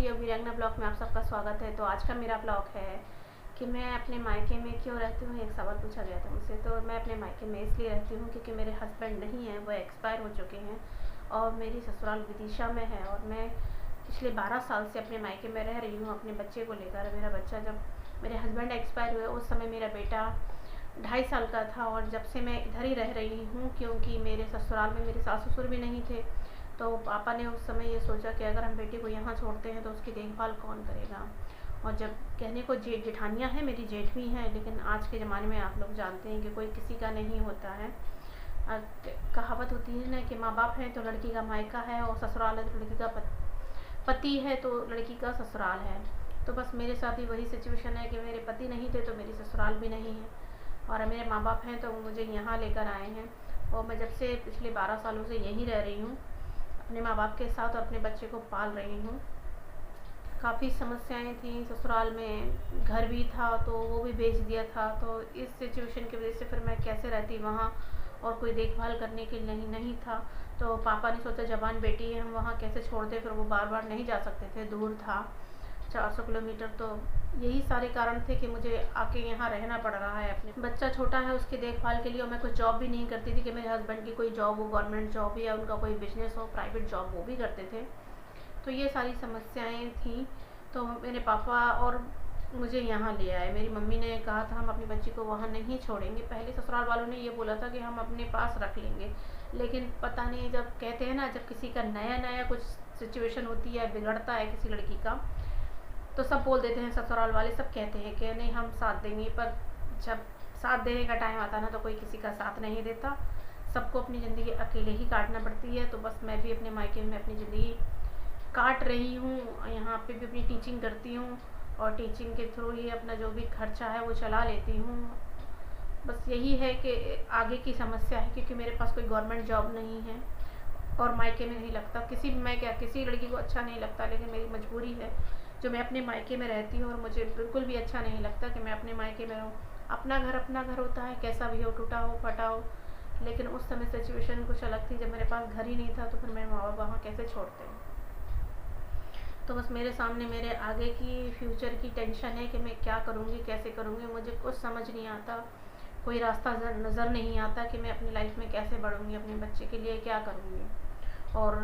Video वीरांगना blog में आप सबका स्वागत है। तो आज का मेरा ब्लॉग है कि मैं अपने मायके में क्यों रहती हूँ। एक सवाल पूछा गया था मुझसे। तो मैं अपने मायके में इसलिए रहती हूँ क्योंकि मेरे हस्बैंड नहीं हैं, वो एक्सपायर हो चुके हैं और मेरी ससुराल विदिशा में है और मैं पिछले 12 साल से अपने मायके में रह रही हूँ अपने बच्चे को लेकर। मेरा बच्चा, जब मेरे हस्बैंड एक्सपायर हुए उस समय मेरा बेटा 2.5 साल का था और जब से मैं इधर ही रह रही हूँ क्योंकि मेरे ससुराल में मेरे सास ससुर भी नहीं थे। तो पापा ने उस समय ये सोचा कि अगर हम बेटे को यहाँ छोड़ते हैं तो उसकी देखभाल कौन करेगा। और जब कहने को जेठानियाँ हैं, मेरी जेठ भी हैं, लेकिन आज के ज़माने में आप लोग जानते हैं कि कोई किसी का नहीं होता है। कहावत होती है ना कि माँ बाप हैं तो लड़की का मायका है और ससुराल है तो लड़की का पति है तो लड़की का ससुराल है। तो बस मेरे साथ भी वही सिचुएशन है कि मेरे पति नहीं थे तो मेरी ससुराल भी नहीं है और मेरे माँ बाप हैं तो वो मुझे यहाँ लेकर आए हैं। और मैं जब से पिछले 12 सालों से यहीं रह रही हूँ अपने माँ बाप के साथ और अपने बच्चे को पाल रही हूँ। काफ़ी समस्याएं थी ससुराल में, घर भी था तो वो भी बेच दिया था। तो इस सिचुएशन की वजह से फिर मैं कैसे रहती वहाँ और कोई देखभाल करने के लिए नहीं था। तो पापा ने सोचा जवान बेटी है, हम वहाँ कैसे छोड़ दें। फिर वो बार बार नहीं जा सकते थे, दूर था 400 किलोमीटर। तो यही सारे कारण थे कि मुझे आके यहाँ रहना पड़ रहा है। अपने बच्चा छोटा है उसकी देखभाल के लिए, और मैं कुछ जॉब भी नहीं करती थी कि मेरे हस्बैंड की कोई जॉब हो, गवर्नमेंट जॉब या उनका कोई बिजनेस हो, प्राइवेट जॉब वो भी करते थे। तो ये सारी समस्याएं थी। तो मेरे पापा और मुझे यहाँ ले आए। मेरी मम्मी ने कहा था हम अपनी बच्ची को वहाँ नहीं छोड़ेंगे। पहले ससुराल वालों ने ये बोला था कि हम अपने पास रख लेंगे, लेकिन पता नहीं, जब कहते हैं ना, जब किसी का नया नया कुछ सिचुएशन होती है, बिगड़ता है किसी लड़की का, तो सब बोल देते हैं, ससुराल वाले सब कहते हैं कि नहीं हम साथ देंगे। पर जब साथ देने का टाइम आता ना तो कोई किसी का साथ नहीं देता। सबको अपनी ज़िंदगी अकेले ही काटना पड़ती है। तो बस मैं भी अपने मायके में अपनी ज़िंदगी काट रही हूँ। यहाँ पे भी अपनी टीचिंग करती हूँ और टीचिंग के थ्रू ही अपना जो भी खर्चा है वो चला लेती हूँ। बस यही है कि आगे की समस्या है क्योंकि मेरे पास कोई गवर्नमेंट जॉब नहीं है और मायके में नहीं लगता। मैं क्या, किसी लड़की को अच्छा नहीं लगता, लेकिन मेरी मजबूरी है जो मैं अपने मायके में रहती हूँ और मुझे बिल्कुल भी अच्छा नहीं लगता कि मैं अपने मायके में रहूँ। अपना घर होता है, कैसा भी हो, टूटा हो फटा हो। लेकिन उस समय सिचुएशन कुछ अलग थी, जब मेरे पास घर ही नहीं था तो फिर मेरे माँ बाप वहाँ कैसे छोड़ते हैं। तो बस मेरे सामने मेरे आगे की फ्यूचर की टेंशन है कि मैं क्या करूँगी, कैसे करूँगी, मुझे कुछ समझ नहीं आता। कोई रास्ता नज़र नहीं आता कि मैं अपनी लाइफ में कैसे बढ़ूँगी, अपने बच्चे के लिए क्या करूँगी। और